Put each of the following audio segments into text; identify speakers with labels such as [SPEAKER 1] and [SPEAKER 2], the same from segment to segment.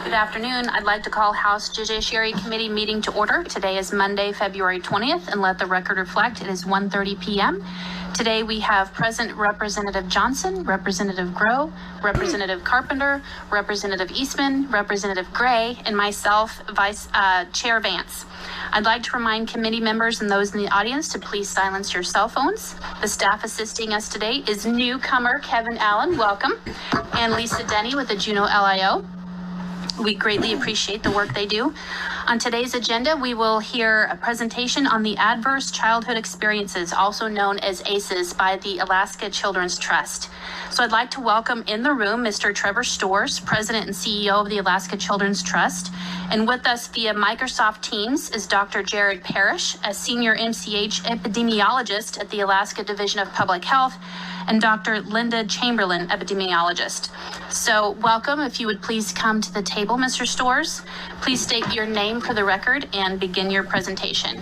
[SPEAKER 1] Good afternoon. I'd like to call House Judiciary Committee meeting to order. Today is Monday, February 20th, and let the record reflect it is 1:30 p.m. Today we have present Representative Johnson, Representative Grow, Representative Carpenter, Representative Eastman, Representative Gray, and myself, Vice Chair Vance. I'd like to remind committee members and those in the audience to please silence your cell phones. The staff assisting us today is newcomer Kevin Allen, welcome, and Lisa Denny with the Juneau LIO. We greatly appreciate the work they do. On today's agenda, we will hear a presentation on the Adverse Childhood Experiences, also known as ACEs, by the Alaska Children's Trust. So I'd like to welcome in the room Mr. Trevor Storrs, President and CEO of the Alaska Children's Trust. And with us via Microsoft Teams is Dr. Jared Parrish, a senior MCH epidemiologist at the Alaska Division of Public Health, and Dr. Linda Chamberlain, epidemiologist. So welcome. If you would please come to the table, Mr. Storrs. Please state your name for the record and begin your presentation.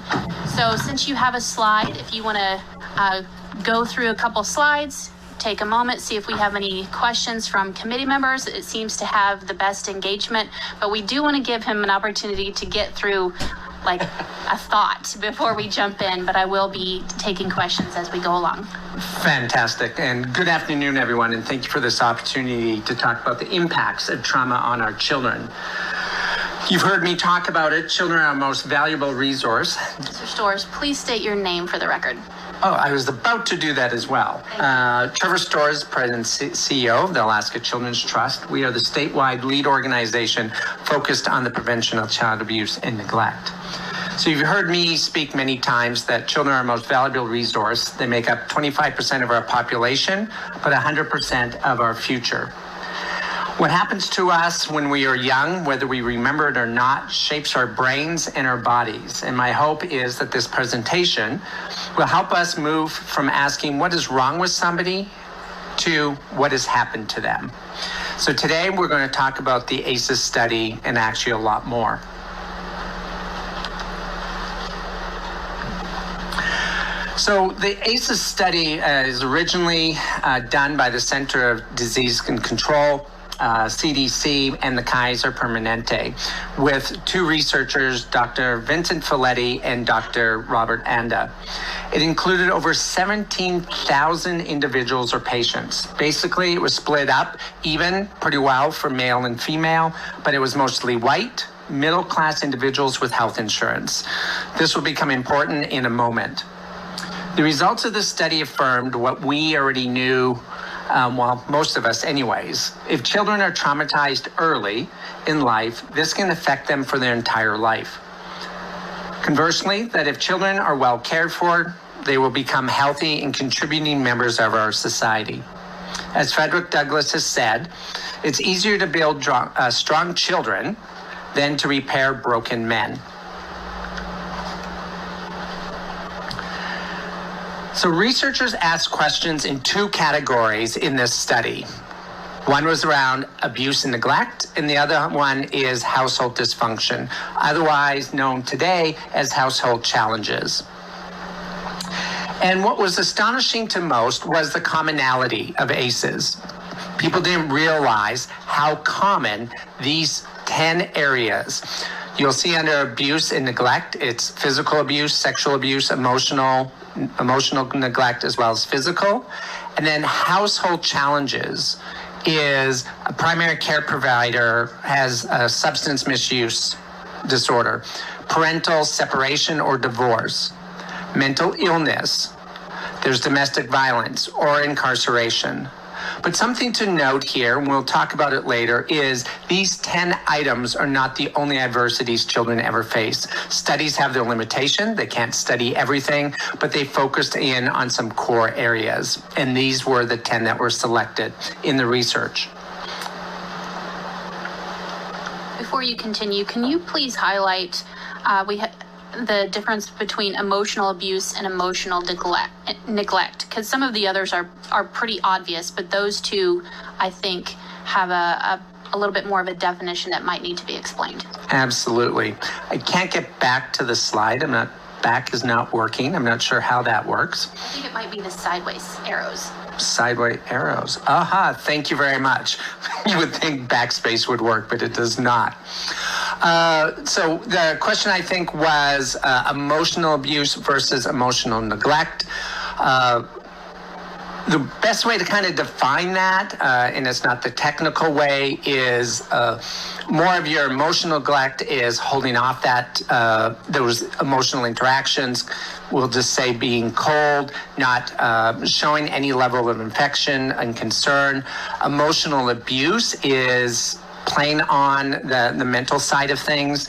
[SPEAKER 1] So since you have a slide, if you want to go through a couple slides, take a moment, see if we have any questions from committee members. It seems to have the best engagement, but we do want to give him an opportunity to get through like a thought before we jump in, but I will be taking questions as we go along.
[SPEAKER 2] Fantastic, and good afternoon, everyone, and thank you for this opportunity to talk about the impacts of trauma on our children. You've heard me talk about it. Children are our most valuable resource.
[SPEAKER 1] Mr. Storrs, please state your name for the record.
[SPEAKER 2] Oh, I was about to do that as well. Trevor Storrs, President and CEO of the Alaska Children's Trust. We are the statewide lead organization focused on the prevention of child abuse and neglect. So you've heard me speak many times that children are our most valuable resource. They make up 25% of our population, but 100% of our future. What happens to us when we are young, whether we remember it or not, shapes our brains and our bodies. And my hope is that this presentation will help us move from asking what is wrong with somebody to what has happened to them. So today we're going to talk about the ACEs study and actually a lot more. So the ACEs study is originally done by the Center of Disease and Control, CDC, and the Kaiser Permanente, with two researchers, Dr. Vincent Folletti and Dr. Robert Anda. It included over 17,000 individuals or patients. Basically, it was split up even pretty well for male and female, but it was mostly white, middle-class individuals with health insurance. This will become important in a moment. The results of this study affirmed what we already knew, well, most of us anyways. If children are traumatized early in life, this can affect them for their entire life. Conversely, that if children are well cared for, they will become healthy and contributing members of our society. As Frederick Douglass has said, it's easier to build strong children than to repair broken men. So researchers asked questions in two categories in this study. One was around abuse and neglect, and the other one is household dysfunction, otherwise known today as household challenges. And what was astonishing to most was the commonality of ACEs. People didn't realize how common these 10 areas. You'll see under abuse and neglect, it's physical abuse, sexual abuse, emotional neglect, as well as physical. And then household challenges is a primary care provider has a substance misuse disorder, parental separation or divorce, mental illness, there's domestic violence or incarceration. But something to note here, and we'll talk about it later, is these 10 items are not the only adversities children ever face. Studies have their limitation. They can't study everything, but they focused in on some core areas. And these were the 10 that were selected in the research.
[SPEAKER 1] Before you continue, can you please highlight the difference between emotional abuse and emotional neglect? Because some of the others are pretty obvious, but those two, I think, have a little bit more of a definition that might need to be explained.
[SPEAKER 2] Absolutely. I can't get back to the slide. Back is not working. I'm not sure how that works.
[SPEAKER 1] I think it might be the sideways arrows.
[SPEAKER 2] Sideway arrows. Aha, thank you very much. You would think backspace would work, but it does not. So the question, I think, was emotional abuse versus emotional neglect. The best way to kind of define that, and it's not the technical way, is more of your emotional neglect is holding off that those emotional interactions. We'll just say being cold, not showing any level of affection and concern. Emotional abuse is playing on the mental side of things,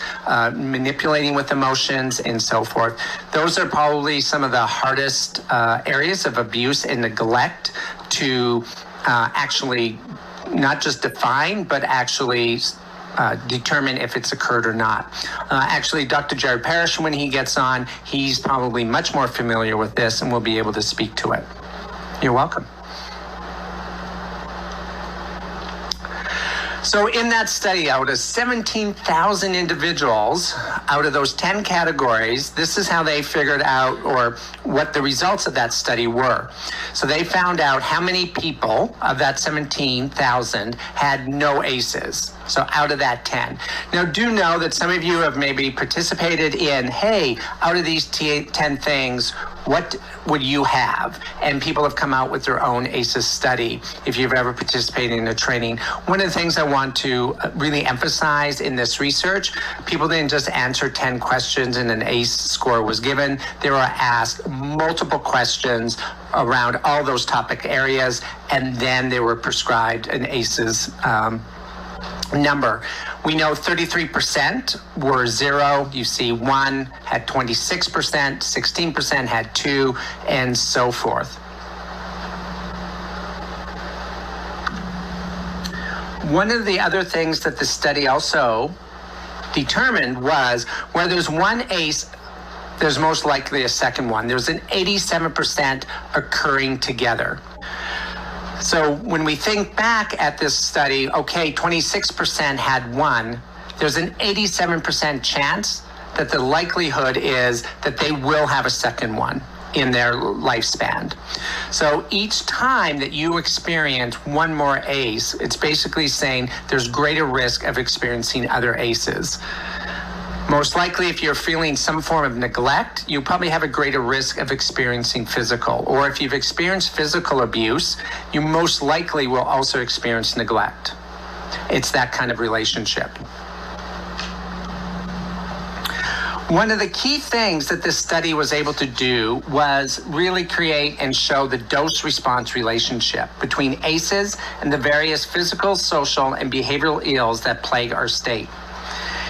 [SPEAKER 2] manipulating with emotions, and so forth. Those are probably some of the hardest areas of abuse and neglect to actually not just define, but actually determine if it's occurred or not. Actually, Dr. Jared Parrish, when he gets on, he's probably much more familiar with this and will be able to speak to it. You're welcome. So in that study, out of 17,000 individuals, out of those 10 categories, this is how they figured out, or what the results of that study were. So they found out how many people of that 17,000 had no ACEs. So out of that 10. Now, do know that some of you have maybe participated in, hey, out of these 10 things, what would you have? And people have come out with their own ACEs study, if you've ever participated in a training. One of the things I want to really emphasize in this research, people didn't just answer 10 questions and an ACE score was given. They were asked multiple questions around all those topic areas, and then they were prescribed an ACEs number. We know 33% were 0. You see 1 had 26%, 16% had 2, and so forth. One of the other things that the study also determined was where there's one ACE, there's most likely a second one. There's an 87% occurring together. So when we think back at this study, okay, 26% had 1. There's an 87% chance that the likelihood is that they will have a second one in their lifespan. So each time that you experience one more ACE, it's basically saying there's greater risk of experiencing other ACEs. Most likely, if you're feeling some form of neglect, you probably have a greater risk of experiencing physical. Or if you've experienced physical abuse, you most likely will also experience neglect. It's that kind of relationship. One of the key things that this study was able to do was really create and show the dose-response relationship between ACEs and the various physical, social, and behavioral ills that plague our state.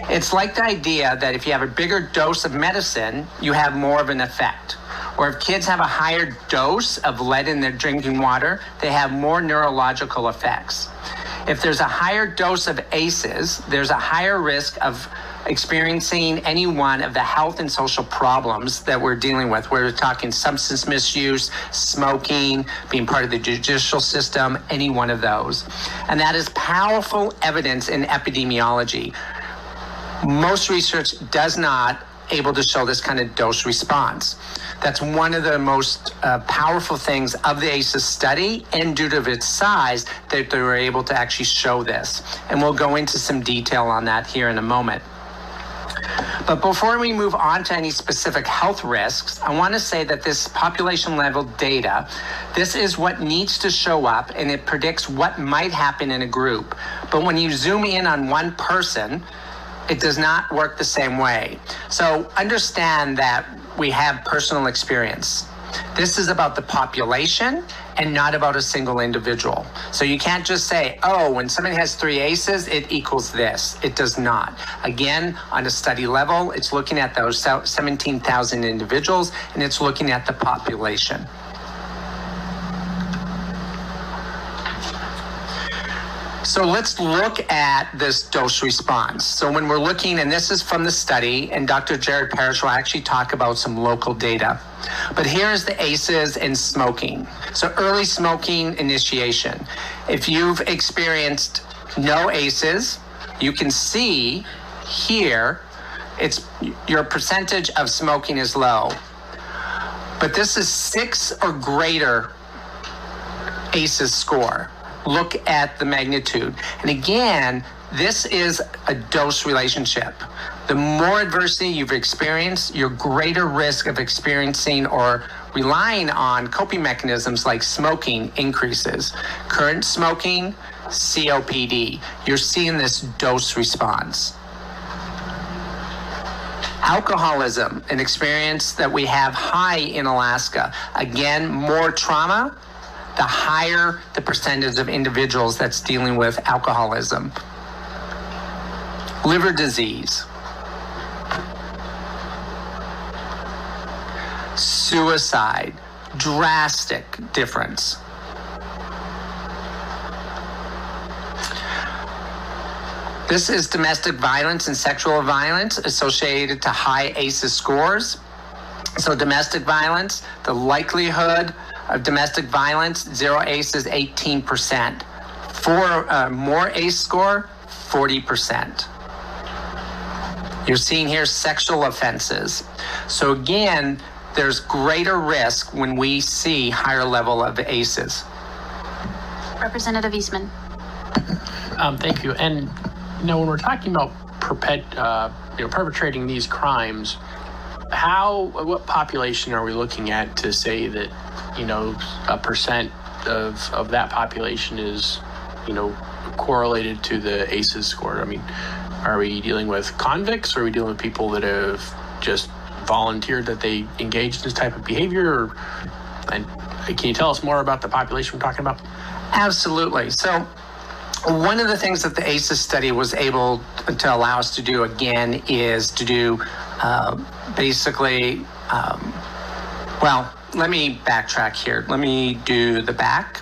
[SPEAKER 2] It's like the idea that if you have a bigger dose of medicine, you have more of an effect. Or if kids have a higher dose of lead in their drinking water, they have more neurological effects. If there's a higher dose of ACEs, there's a higher risk of experiencing any one of the health and social problems that we're dealing with. We're talking substance misuse, smoking, being part of the judicial system, any one of those. And that is powerful evidence in epidemiology. Most research does not able to show this kind of dose response. That's one of the most powerful things of the ACEs study, and due to its size, that they were able to actually show this. And we'll go into some detail on that here in a moment. But before we move on to any specific health risks, I want to say that this population level data, this is what needs to show up, and it predicts what might happen in a group. But when you zoom in on one person, it does not work the same way. So understand that we have personal experience. This is about the population and not about a single individual. So you can't just say, oh, when somebody has 3 ACEs, it equals this. It does not. Again, on a study level, it's looking at those 17,000 individuals, and it's looking at the population. So let's look at this dose response. So when we're looking, and this is from the study, and Dr. Jared Parrish will actually talk about some local data. But here's the ACEs and smoking. So early smoking initiation. If you've experienced no ACEs, you can see here, it's your percentage of smoking is low. But this is 6 or greater ACEs score. Look at the magnitude. And again, this is a dose relationship. The more adversity you've experienced, your greater risk of experiencing or relying on coping mechanisms like smoking increases. Current smoking, COPD. You're seeing this dose response. Alcoholism, an experience that we have high in Alaska. Again, more trauma, the higher the percentage of individuals that's dealing with alcoholism. Liver disease. Suicide, drastic difference. This is domestic violence and sexual violence associated to high ACEs scores. So domestic violence, the likelihood of domestic violence, 0 ACEs, 18%. For more ACE score, 40%. You're seeing here sexual offenses. So again, there's greater risk when we see higher level of ACEs.
[SPEAKER 1] Representative Eastman.
[SPEAKER 3] Thank you. And when we're talking about perpetrating these crimes, what population are we looking at to say that a percent of that population is correlated to the ACEs score? I mean, are we dealing with convicts, or are we dealing with people that have just volunteered that they engage in this type of behavior? And can you tell us more about the population we're talking about?
[SPEAKER 2] Absolutely. So one of the things that the ACEs study was able to allow us to do again is to do let me backtrack here. Let me do the back.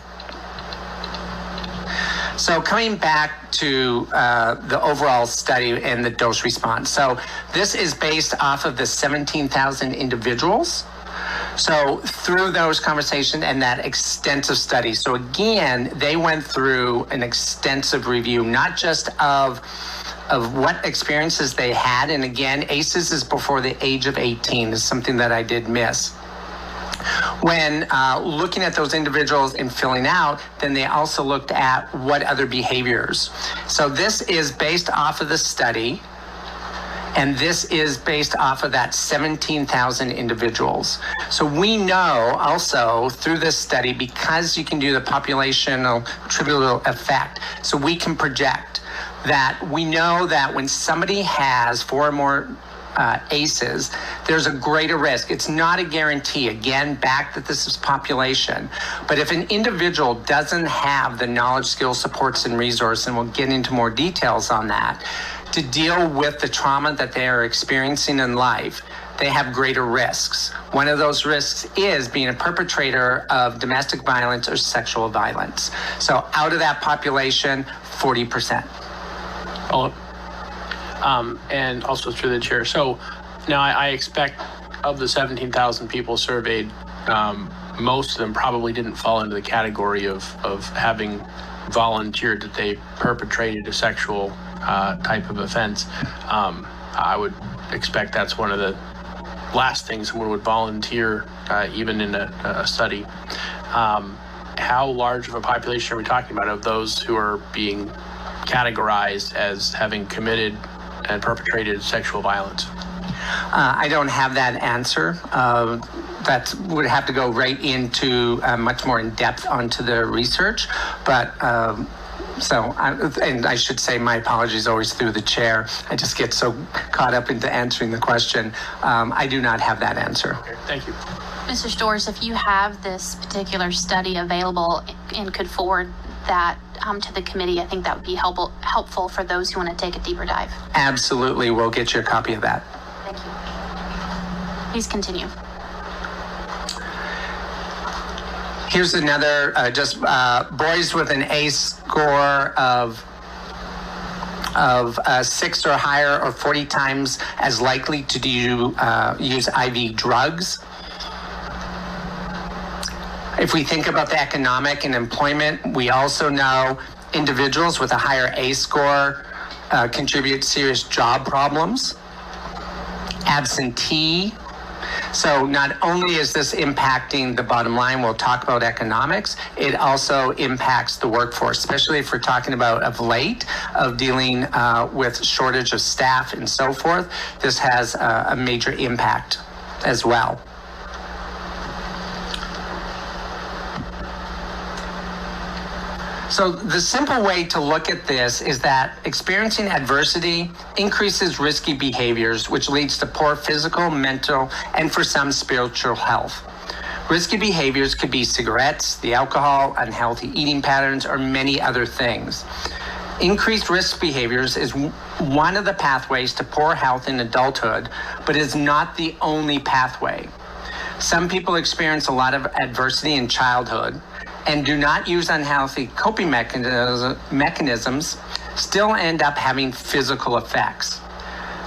[SPEAKER 2] So coming back to the overall study and the dose response. So this is based off of the 17,000 individuals. So through those conversations and that extensive study. So again, they went through an extensive review, not just of what experiences they had. And again, ACEs is before the age of 18 is something that I did miss. When looking at those individuals and filling out, then they also looked at what other behaviors. So this is based off of the study, and this is based off of that 17,000 individuals. So we know also through this study, because you can do the populational attributable effect, so we can project that we know that when somebody has 4 or more ACEs, there's a greater risk. It's not a guarantee. Again, back that this is population. But if an individual doesn't have the knowledge, skills, supports, and resources, and we'll get into more details on that, to deal with the trauma that they are experiencing in life, they have greater risks. One of those risks is being a perpetrator of domestic violence or sexual violence. So out of that population, 40%.
[SPEAKER 3] And also through the chair. So now I expect of the 17,000 people surveyed, most of them probably didn't fall into the category of having volunteered that they perpetrated a sexual type of offense. I would expect that's one of the last things someone would volunteer, even in a study. How large of a population are we talking about of those who are being categorized as having committed and perpetrated sexual violence?
[SPEAKER 2] I don't have that answer. That would have to go right into much more in depth onto the research. But and I should say my apologies always through the chair. I just get so caught up into answering the question. I do not have that answer.
[SPEAKER 3] Okay, thank you.
[SPEAKER 1] Mr. Storrs, if you have this particular study available and could forward that to the committee, I think that would be helpful for those who want to take a deeper dive.
[SPEAKER 2] Absolutely. We'll get you a copy of that.
[SPEAKER 1] Thank you. Please continue.
[SPEAKER 2] Here's another, boys with an ACE score of 6 or higher or 40 times as likely to use IV drugs. If we think about the economic and employment, we also know individuals with a higher ACE score contribute serious job problems. Absentee. So not only is this impacting the bottom line, we'll talk about economics, it also impacts the workforce, especially if we're talking about of late, of dealing with shortage of staff and so forth. This has a major impact as well. So the simple way to look at this is that experiencing adversity increases risky behaviors, which leads to poor physical, mental, and for some spiritual health. Risky behaviors could be cigarettes, the alcohol, unhealthy eating patterns, or many other things. Increased risk behaviors is one of the pathways to poor health in adulthood, but is not the only pathway. Some people experience a lot of adversity in childhood and do not use unhealthy coping mechanisms, still end up having physical effects.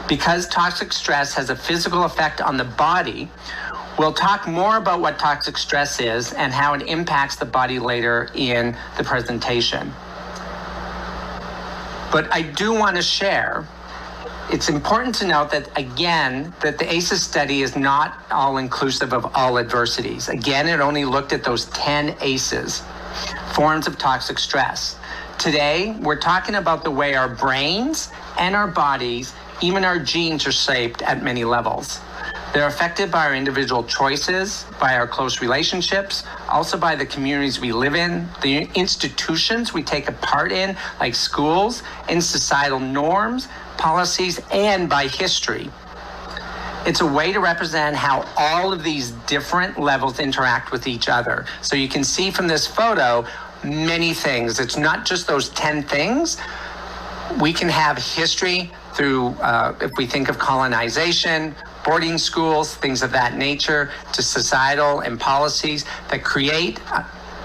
[SPEAKER 2] Because toxic stress has a physical effect on the body, we'll talk more about what toxic stress is and how it impacts the body later in the presentation. But I do want to share, it's important to note that, again, that the ACEs study is not all inclusive of all adversities. Again, it only looked at those 10 ACEs, forms of toxic stress. Today, we're talking about the way our brains and our bodies, even our genes, are shaped at many levels. They're affected by our individual choices, by our close relationships, also by the communities we live in, the institutions we take a part in, like schools, and societal norms, policies, and by history. It's a way to represent how all of these different levels interact with each other. So you can see from this photo many things. It's not just those 10 things. We can have history through, if we think of colonization, boarding schools, things of that nature, to societal and policies that create,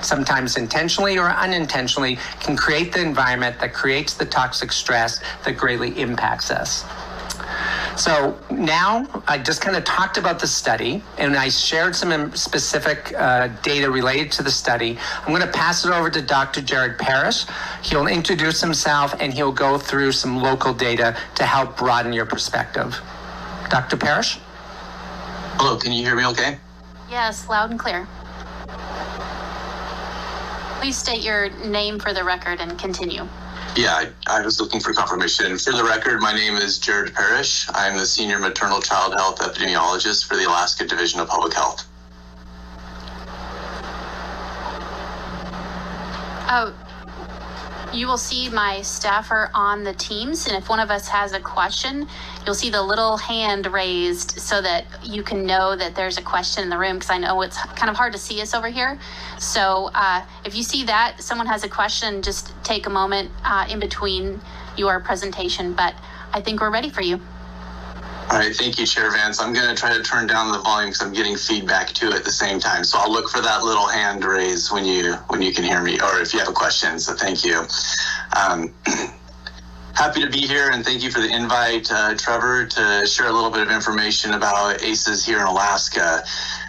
[SPEAKER 2] sometimes intentionally or unintentionally, can create the environment that creates the toxic stress that greatly impacts us. So now I just kind of talked about the study and I shared some specific data related to the study. I'm going to pass it over to Dr. Jared Parrish. He'll introduce himself and he'll go through some local data to help broaden your perspective. Dr. Parrish?
[SPEAKER 4] Hello, can you hear me okay?
[SPEAKER 1] Yes, loud and clear. Please state your name for the record and continue.
[SPEAKER 4] Yeah, I was looking for confirmation. For the record, my name is Jared Parrish. I'm the Senior Maternal Child Health Epidemiologist for the Alaska Division of Public Health.
[SPEAKER 1] You will see my staffer on the Teams, and if one of us has a question, you'll see the little hand raised so that you can know that there's a question in the room, because I know it's kind of hard to see us over here. So if you see that someone has a question, just take a moment in between your presentation, but I think we're ready for you.
[SPEAKER 4] All right, thank you, Chair Vance. I'm going to try to turn down the volume because I'm getting feedback too at the same time. So I'll look for that little hand raise when you can hear me, or if you have a question. So thank you. Happy to be here, and thank you for the invite, Trevor, to share a little bit of information about ACEs here in Alaska.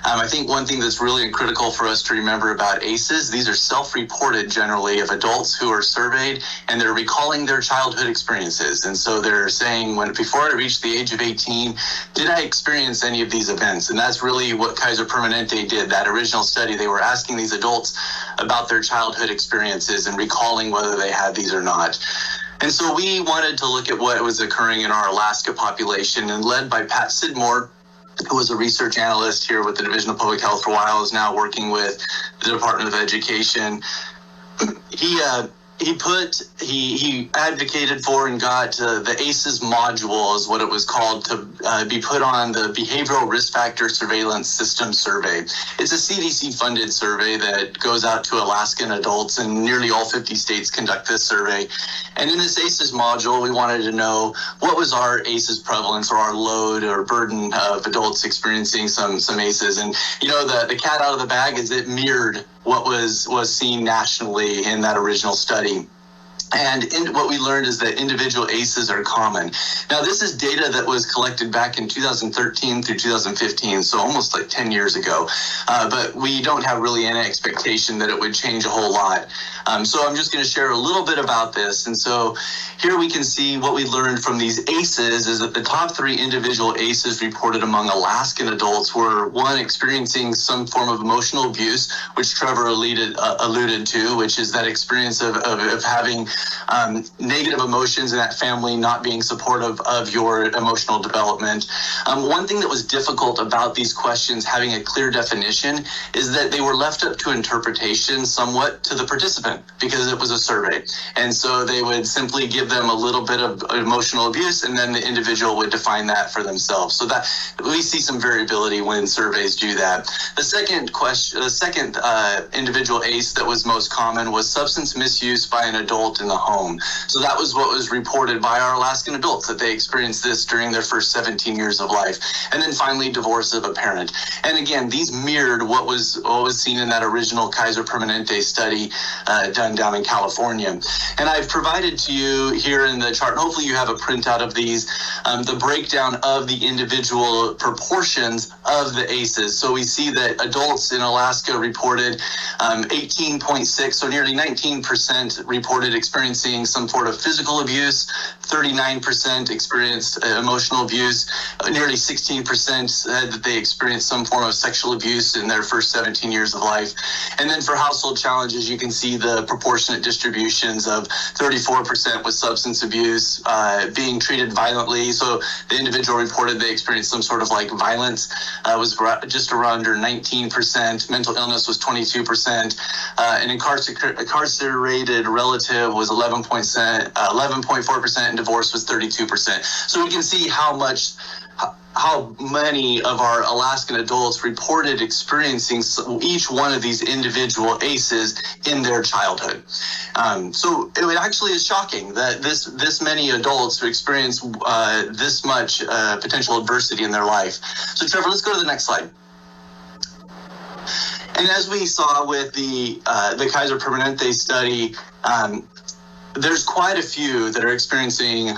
[SPEAKER 4] I think one thing that's really critical for us to remember about ACEs, these are self-reported generally of adults who are surveyed, and they're recalling their childhood experiences. And so they're saying, before I reached the age of 18, did I experience any of these events? And that's really what Kaiser Permanente did, that original study. They were asking these adults about their childhood experiences and recalling whether they had these or not. And so we wanted to look at what was occurring in our Alaska population, and led by Pat Sidmore, who was a research analyst here with the Division of Public Health for a while, is now working with the Department of Education. He advocated for and got the ACEs module, is what it was called, to be put on the Behavioral Risk Factor Surveillance System survey. It's a CDC-funded survey that goes out to Alaskan adults, and nearly all 50 states conduct this survey. And in this ACEs module, we wanted to know what was our ACEs prevalence, or our load or burden of adults experiencing some ACEs. And the cat out of the bag is it mirrored what was seen nationally in that original study. And what we learned is that individual ACEs are common. Now, this is data that was collected back in 2013 through 2015, so almost like 10 years ago. But we don't have really any expectation that it would change a whole lot. So I'm just going to share a little bit about this. And so here we can see what we learned from these ACEs is that the top 3 individual ACEs reported among Alaskan adults were, one, experiencing some form of emotional abuse, which Trevor alluded to, which is that experience of having negative emotions in that family not being supportive of your emotional development. One thing that was difficult about these questions having a clear definition is that they were left up to interpretation somewhat to the participant because it was a survey. And so they would simply give them a little bit of emotional abuse and then the individual would define that for themselves. So that we see some variability when surveys do that. The second individual ACE that was most common was substance misuse by an adult in the home. So that was what was reported by our Alaskan adults, that they experienced this during their first 17 years of life. And then finally, divorce of a parent. And again, these mirrored what was seen in that original Kaiser Permanente study done down in California. And I've provided to you here in the chart, and hopefully you have a printout of these, the breakdown of the individual proportions of the ACEs. So we see that adults in Alaska reported 18.6, so nearly 19% reported experiencing some sort of physical abuse, 39% experienced emotional abuse, nearly 16% said that they experienced some form of sexual abuse in their first 17 years of life. And then for household challenges, you can see the proportionate distributions of 34% with substance abuse, being treated violently. So the individual reported they experienced some sort of like violence, was just around under 19%. Mental illness was 22%. An incarcerated relative was 11.4%, and divorce was 32%. So we can see how many of our Alaskan adults reported experiencing each one of these individual ACEs in their childhood. So it actually is shocking that this many adults who experience this much potential adversity in their life. So Trevor, let's go to the next slide. And as we saw with the Kaiser Permanente study, there's quite a few that are experiencing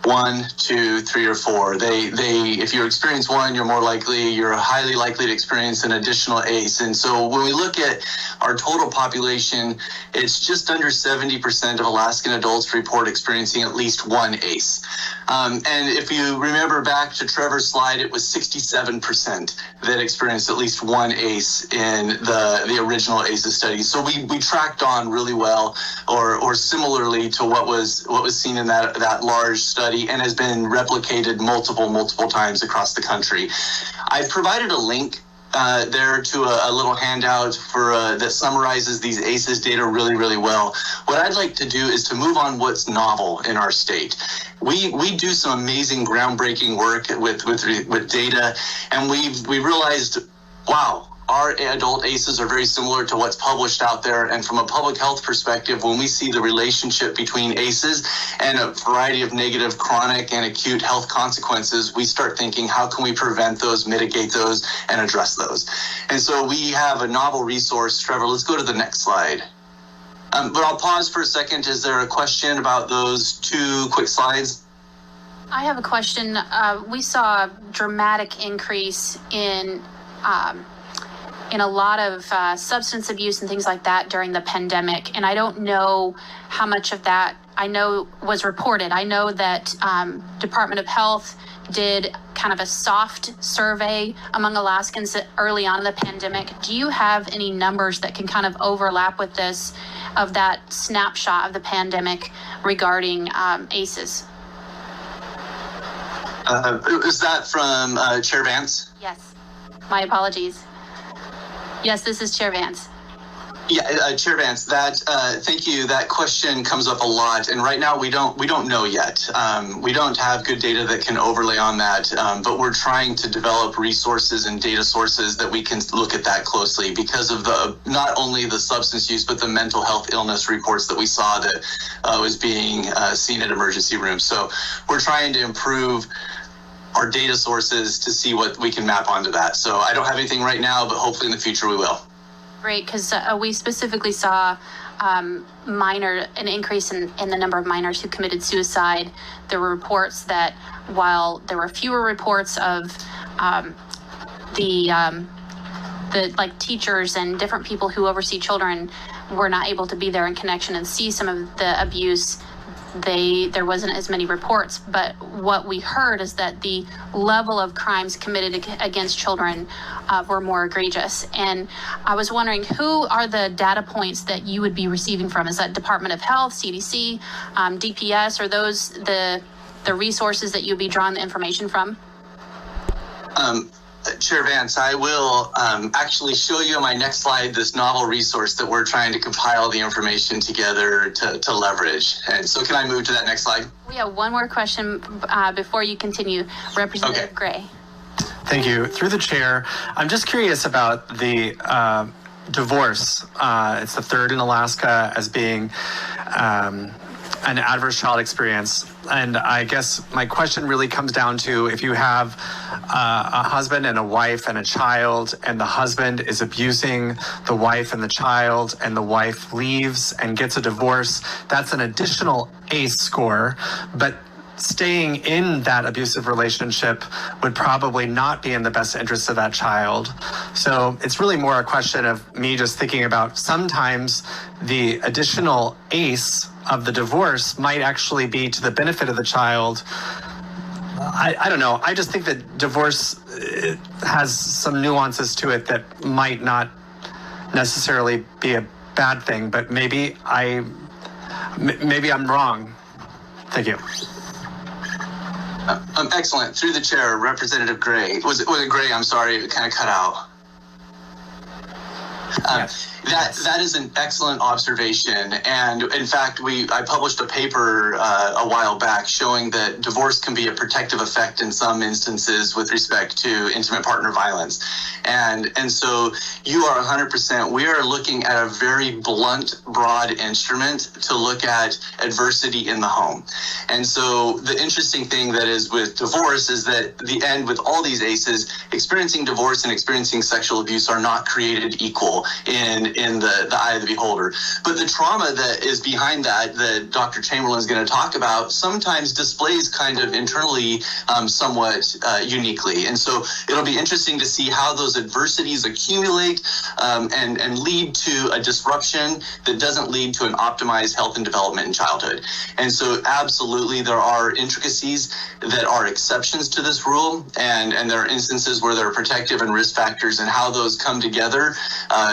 [SPEAKER 4] 1, 2, 3, or 4. If you experience one, you're highly likely to experience an additional ACE. And so when we look at our total population, it's just under 70% of Alaskan adults report experiencing at least one ACE. And if you remember back to Trevor's slide, it was 67% that experienced at least one ACE in the original ACEs study. So we tracked on really well, or similarly to what was seen in that large study, and has been replicated multiple times across the country. I've provided a link there to a little handout that summarizes these ACEs data really well. What I'd like to do is to move on what's novel in our state. We do some amazing groundbreaking work with data, and we realized, wow, our adult ACEs are very similar to what's published out there. And from a public health perspective, when we see the relationship between ACEs and a variety of negative, chronic, and acute health consequences, we start thinking, how can we prevent those, mitigate those, and address those? And so we have a novel resource. Trevor, let's go to the next slide. But I'll pause for a second. Is there a question about those 2 quick slides?
[SPEAKER 1] I have a question. We saw a dramatic increase in a lot of substance abuse and things like that during the pandemic. And I don't know how much of that I know was reported. I know that Department of Health did kind of a soft survey among Alaskans early on in the pandemic. Do you have any numbers that can kind of overlap with this, of that snapshot of the pandemic regarding ACEs?
[SPEAKER 4] Is that from Chair Vance?
[SPEAKER 1] Yes. My apologies. Yes, this is Chair Vance.
[SPEAKER 4] Yeah, Chair Vance, thank you. That question comes up a lot, and right now we don't know yet. We don't have good data that can overlay on that, but we're trying to develop resources and data sources that we can look at that closely because of not only the substance use, but the mental health illness reports that we saw that was being seen at emergency rooms. So we're trying to improve our data sources to see what we can map onto that. So I don't have anything right now, but hopefully in the future we will.
[SPEAKER 1] Great, because we specifically saw an increase in the number of minors who committed suicide. There were reports that while there were fewer reports of the teachers and different people who oversee children were not able to be there in connection and see some of the abuse, there wasn't as many reports. But what we heard is that the level of crimes committed against children were more egregious. And I was wondering, who are the data points that you would be receiving from? Is that Department of Health, CDC, DPS, or those the resources that you'd be drawing the information from?
[SPEAKER 4] Chair Vance, I will actually show you on my next slide this novel resource that we're trying to compile the information together to leverage. And so can I move to that next slide?
[SPEAKER 1] We have one more question before you continue. Representative Gray.
[SPEAKER 5] Thank you. Through the chair, I'm just curious about the divorce. It's the third in Alaska as being an adverse child experience. And I guess my question really comes down to, if you have a husband and a wife and a child, and the husband is abusing the wife and the child, and the wife leaves and gets a divorce, that's an additional ACE score. But staying in that abusive relationship would probably not be in the best interest of that child. So it's really more a question of me just thinking about, sometimes the additional ACE of the divorce might actually be to the benefit of the child. I don't know. I just think that divorce has some nuances to it that might not necessarily be a bad thing, but maybe I'm wrong. Thank you.
[SPEAKER 4] Excellent. Through the chair, Representative Gray. Was it Gray? I'm sorry, it kind of cut out. That is an excellent observation, and in fact, I published a paper a while back showing that divorce can be a protective effect in some instances with respect to intimate partner violence, and so you are 100%. We are looking at a very blunt, broad instrument to look at adversity in the home, and so the interesting thing that is with divorce is that the end with all these ACEs, experiencing divorce and experiencing sexual abuse are not created equal in the eye of the beholder. But the trauma that is behind that Dr. Chamberlain is going to talk about sometimes displays kind of internally somewhat uniquely. And so it'll be interesting to see how those adversities accumulate and lead to a disruption that doesn't lead to an optimized health and development in childhood. And so absolutely there are intricacies that are exceptions to this rule, and there are instances where there are protective and risk factors, and how those come together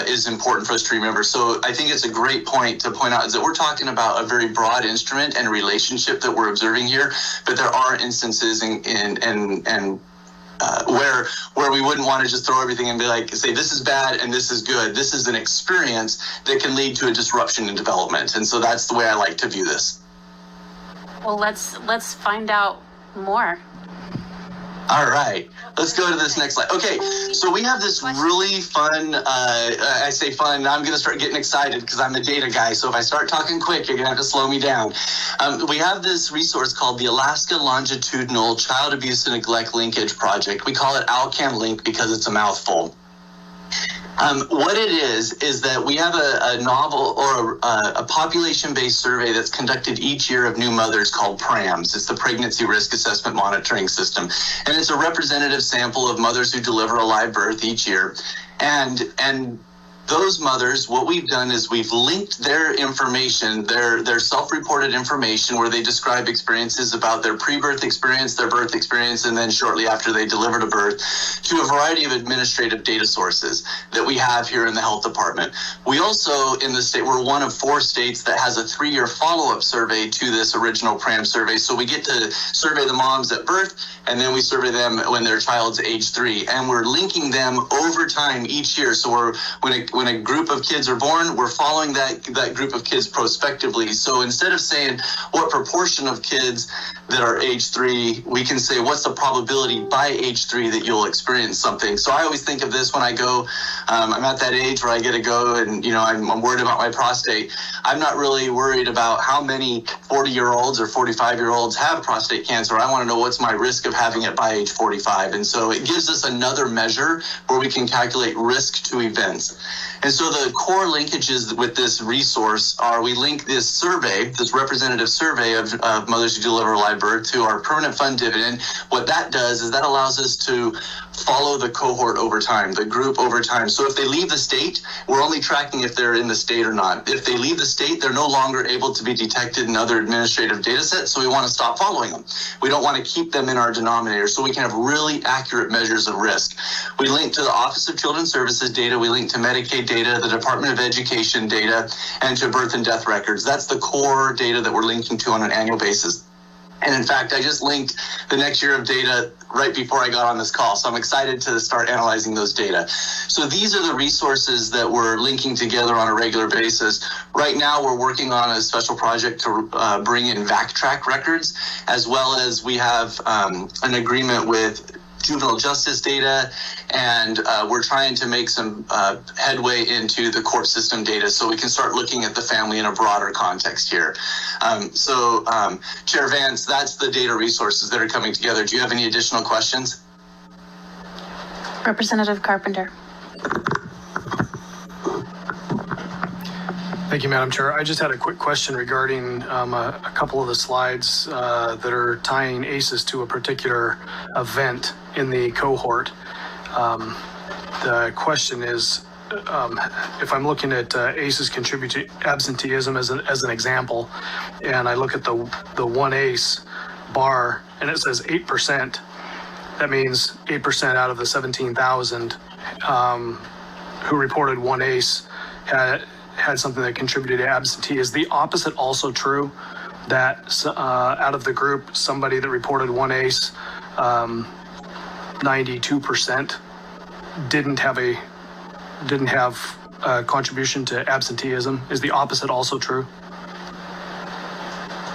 [SPEAKER 4] is important for us to remember. So I think it's a great point to point out, is that we're talking about a very broad instrument and relationship that we're observing here, but there are instances where we wouldn't want to just throw everything and be like, say this is bad and this is good. This is an experience that can lead to a disruption in development, and so that's the way I like to view this.
[SPEAKER 1] Well, let's find out more.
[SPEAKER 4] All right, let's go to this next slide. Okay, so we have this really fun, I say fun, I'm going to start getting excited because I'm a data guy, so if I start talking quick, you're going to have to slow me down. We have this resource called the Alaska Longitudinal Child Abuse and Neglect Linkage Project. We call it ALCAN Link because it's a mouthful. What it is that we have a novel or a population-based survey that's conducted each year of new mothers called PRAMS. It's the Pregnancy Risk Assessment Monitoring System. And it's a representative sample of mothers who deliver a live birth each year. And those mothers, what we've done is we've linked their information, their self-reported information, where they describe experiences about their pre-birth experience, their birth experience, and then shortly after they delivered a birth, to a variety of administrative data sources that we have here in the health department. We also, in the state, we're one of 4 states that has a 3-year follow-up survey to this original PRAM survey. So we get to survey the moms at birth, and then we survey them when their child's age 3. And we're linking them over time each year. So when a group of kids are born, we're following that group of kids prospectively. So instead of saying what proportion of kids that are age 3, we can say what's the probability by age 3 that you'll experience something. So I always think of this when I go, I'm at that age where I get to go and, I'm worried about my prostate. I'm not really worried about how many 40-year-olds or 45-year-olds have prostate cancer. I want to know what's my risk of having it by age 45. And so it gives us another measure where we can calculate risk to events. And so the core linkages with this resource are we link this survey, this representative survey of mothers who deliver a live birth, to our permanent fund dividend. What that does is that allows us to follow the cohort over time, the group over time. So if they leave the state, we're only tracking if they're in the state or not. If they leave the state, they're no longer able to be detected in other administrative data sets, so we want to stop following them. We don't want to keep them in our denominator, so we can have really accurate measures of risk. We link to the Office of Children's Services data, we link to Medicaid data, the Department of Education data, and to birth and death records. That's the core data that we're linking to on an annual basis. And in fact, I just linked the next year of data right before I got on this call. So I'm excited to start analyzing those data. So these are the resources that we're linking together on a regular basis. Right now, we're working on a special project to bring in VAC-TRAC records, as well as we have an agreement with juvenile justice data, and we're trying to make some headway into the court system data so we can start looking at the family in a broader context here. Chair Vance, that's the data resources that are coming together. Do you have any additional questions?
[SPEAKER 1] Representative Carpenter.
[SPEAKER 6] Thank you, Madam Chair. I just had a quick question regarding a couple of the slides that are tying ACEs to a particular event in the cohort. The question is, if I'm looking at ACEs contribute to absenteeism as an example, and I look at the one ACE bar and it says 8%, that means 8% out of the 17,000 who reported one ACE had something that contributed to absentee. Is the opposite also true, that out of the group, somebody that reported one ACE, 92% didn't have a contribution to absenteeism? Is the opposite also true?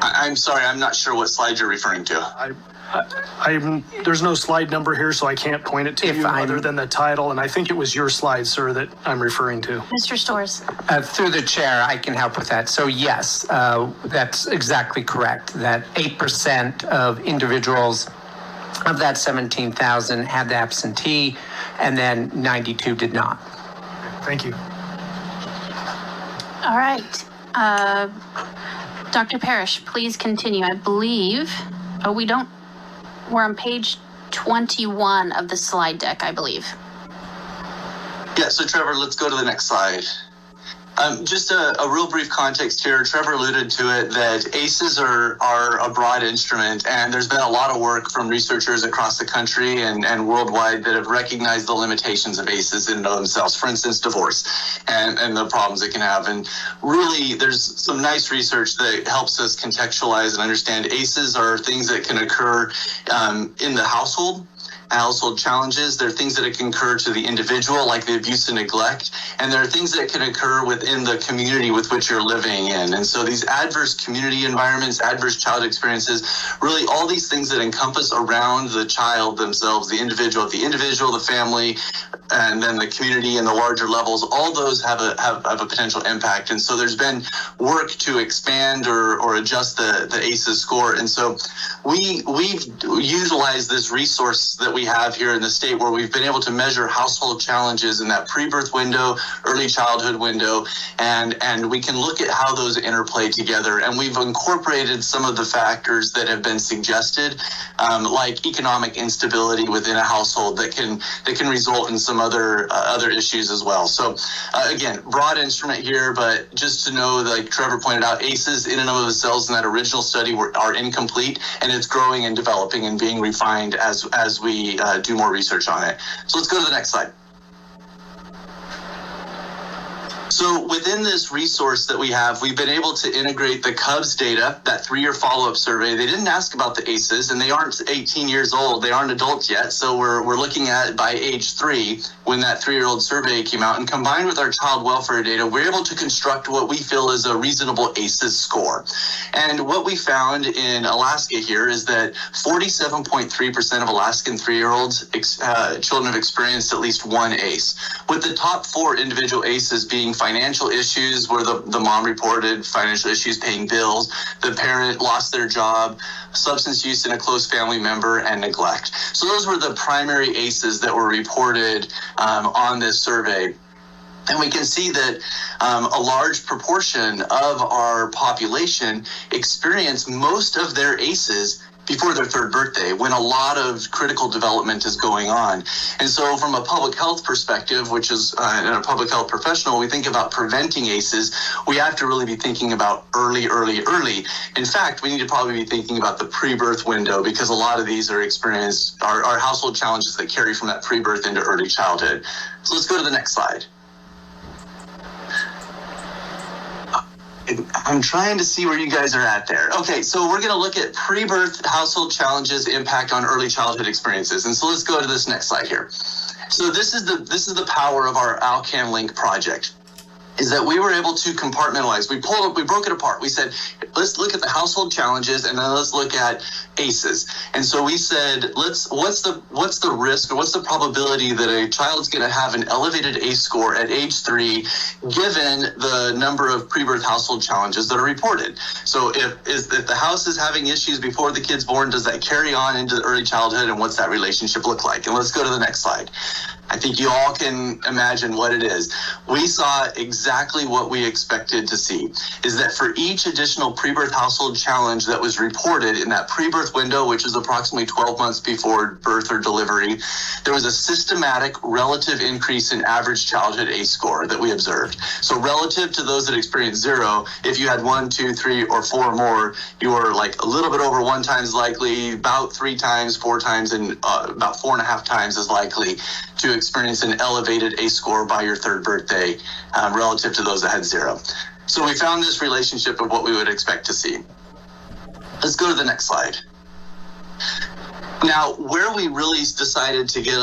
[SPEAKER 4] I'm sorry, I'm not sure what slide you're referring to.
[SPEAKER 6] There's no slide number here, so I can't point it to you other than the title, and I think it was your slide, sir, that I'm referring to.
[SPEAKER 1] Mr. Storrs.
[SPEAKER 2] Through the chair, I can help with that. So yes, that's exactly correct, that 8% of individuals of that 17,000 had the absentee, and then 92 did not.
[SPEAKER 6] Thank you.
[SPEAKER 1] All right. Dr. Parrish, please continue. I believe, we're on page 21 of the slide deck, I believe.
[SPEAKER 4] Yeah, so Trevor, let's go to the next slide. Just a real brief context here. Trevor alluded to it, that ACEs are a broad instrument, and there's been a lot of work from researchers across the country and worldwide that have recognized the limitations of ACEs in and of themselves. For instance, divorce and the problems it can have. And really, there's some nice research that helps us contextualize and understand ACEs are things that can occur in the household challenges. There are things that can occur to the individual, like the abuse and neglect, and there are things that can occur within the community with which you're living in. And so these adverse community environments, adverse child experiences, really all these things that encompass around the child themselves, the individual, the family, and then the community and the larger levels, all those have a potential impact. And so there's been work to expand or adjust the ACEs score. And so we've utilized this resource that we have here in the state, where we've been able to measure household challenges in that pre-birth window, early childhood window, and we can look at how those interplay together. And we've incorporated some of the factors that have been suggested, like economic instability within a household that can result in some other issues as well. So again, broad instrument here, but just to know, like Trevor pointed out, ACEs in and of themselves in that original study are incomplete, and it's growing and developing and being refined as we do more research on it. So let's go to the next slide. So within this resource that we have, we've been able to integrate the Cubs data, that 3-year follow-up survey. They didn't ask about the ACEs, and they aren't 18 years old. They aren't adults yet. So we're looking at by age 3, when that 3-year-old survey came out, and combined with our child welfare data, we're able to construct what we feel is a reasonable ACEs score. And what we found in Alaska here is that 47.3% of Alaskan 3-year-olds children have experienced at least one ACE, with the top 4 individual ACEs being financial issues, where the mom reported financial issues paying bills, the parent lost their job, substance use in a close family member, and neglect. So those were the primary ACEs that were reported on this survey. And we can see that a large proportion of our population experience most of their ACEs before their third birthday, when a lot of critical development is going on. And so from a public health perspective, which is and a public health professional, we think about preventing ACEs, we have to really be thinking about early. In fact, we need to probably be thinking about the pre-birth window, because a lot of these are household challenges that carry from that pre-birth into early childhood. So let's go to the next slide. I'm trying to see where you guys are at there. Okay, so we're going to look at pre-birth household challenges impact on early childhood experiences. And so let's go to this next slide here. So this is the power of our Alcan Link project, is that we were able to compartmentalize. We broke it apart. We said, let's look at the household challenges, and then let's look at ACEs. And so we said, what's the risk, or what's the probability that a child's going to have an elevated ACE score at age 3, given the number of pre-birth household challenges that are reported? So if the house is having issues before the kid's born, does that carry on into the early childhood, and what's that relationship look like? And let's go to the next slide. I think you all can imagine what it is. We saw exactly what we expected to see, is that for each additional pre-birth household challenge that was reported in that pre-birth window, which is approximately 12 months before birth or delivery, there was a systematic relative increase in average childhood ACE score that we observed. So relative to those that experienced 0, if you had 1, 2, 3, or 4 more, you were like a little bit over 1 times likely, about 3 times, 4 times, and about 4.5 times as likely to experience an elevated ACE score by your third birthday relative to those that had 0. So we found this relationship of what we would expect to see. Let's go to the next slide. Now, where we really decided to get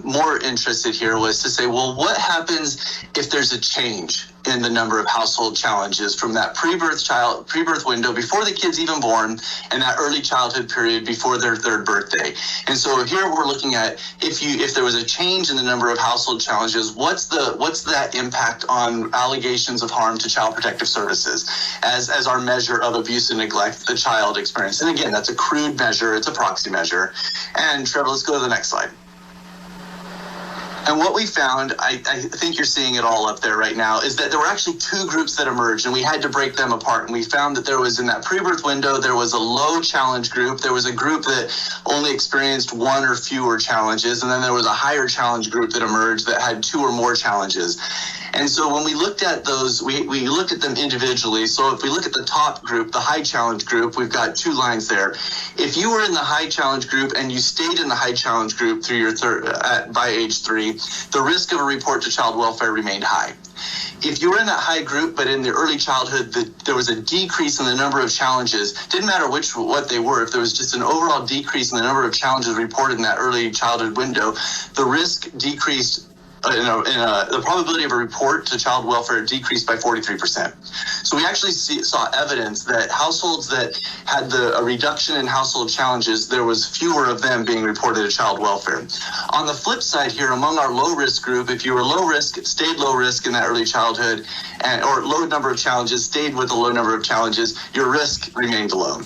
[SPEAKER 4] more interested here was to say, well, what happens if there's a change in the number of household challenges from that pre-birth window before the kid's even born, and that early childhood period before their third birthday? And so here we're looking at if there was a change in the number of household challenges, what's that impact on allegations of harm to Child Protective Services as our measure of abuse and neglect the child experienced? And again, that's a crude measure, it's a proxy measure. And Trevor, let's go to the next slide. And what we found, I think you're seeing it all up there right now, is that there were actually 2 groups that emerged, and we had to break them apart. And we found that there was, in that pre-birth window, there was a low challenge group. There was a group that only experienced 1 or fewer challenges. And then there was a higher challenge group that emerged that had 2 or more challenges. And so when we looked at those, we looked at them individually. So if we look at the top group, the high challenge group, we've got 2 lines there. If you were in the high challenge group and you stayed in the high challenge group through your by age 3, the risk of a report to child welfare remained high. If you were in that high group, but in the early childhood, there was a decrease in the number of challenges. Didn't matter what they were. If there was just an overall decrease in the number of challenges reported in that early childhood window, the risk decreased. The probability of a report to child welfare decreased by 43%. So we actually saw evidence that households that had a reduction in household challenges, there was fewer of them being reported to child welfare. On the flip side here, among our low risk group, if you were low risk, stayed low risk in that early childhood, or low number of challenges, stayed with a low number of challenges, your risk remained low.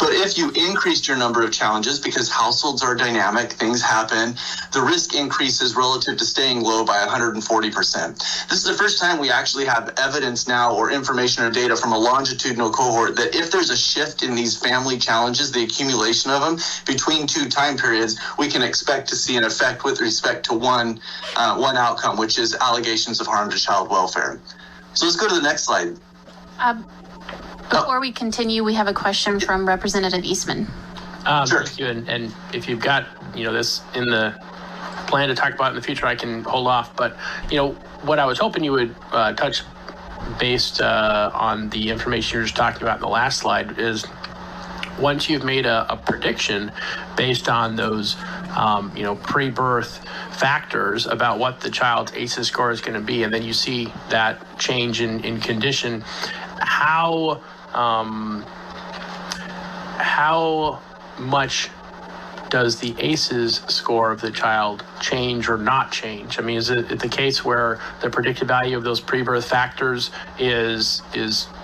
[SPEAKER 4] But if you increased your number of challenges, because households are dynamic, things happen, the risk increases relative to staying low by 140%. This is the first time we actually have evidence now, or information or data from a longitudinal cohort, that if there's a shift in these family challenges, the accumulation of them between 2 time periods, we can expect to see an effect with respect to one outcome, which is allegations of harm to child welfare. So let's go to the next slide.
[SPEAKER 1] Before we continue, we have a question from Representative Eastman.
[SPEAKER 4] Sure.
[SPEAKER 3] Thank you. And if you've got, this in the plan to talk about in the future, I can hold off. But, what I was hoping you would touch based on the information you're just talking about in the last slide is, once you've made a prediction based on those, pre-birth factors about what the child's ACEs score is going to be, and then you see that change in condition, how much does the ACEs score of the child change or not change? I mean, is it the case where the predicted value of those pre-birth factors is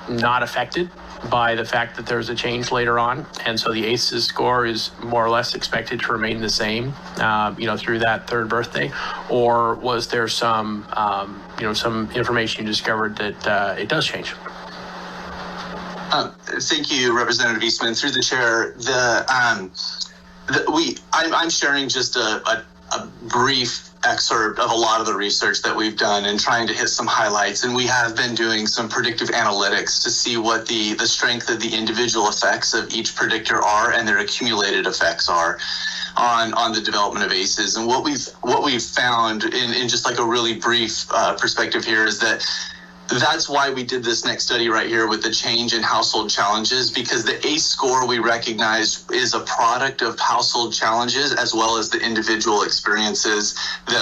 [SPEAKER 3] not affected by the fact that there's a change later on, and so the ACEs score is more or less expected to remain the same, through that third birthday, or was there some, some information you discovered that it does change?
[SPEAKER 4] Thank you, Representative Eastman. Through the chair, I'm sharing just a brief excerpt of a lot of the research that we've done and trying to hit some highlights. And we have been doing some predictive analytics to see what the strength of the individual effects of each predictor are and their accumulated effects are on the development of ACEs. And what we've found in just like a really brief perspective here is that that's why we did this next study right here with the change in household challenges, because the ACE score we recognize is a product of household challenges as well as the individual experiences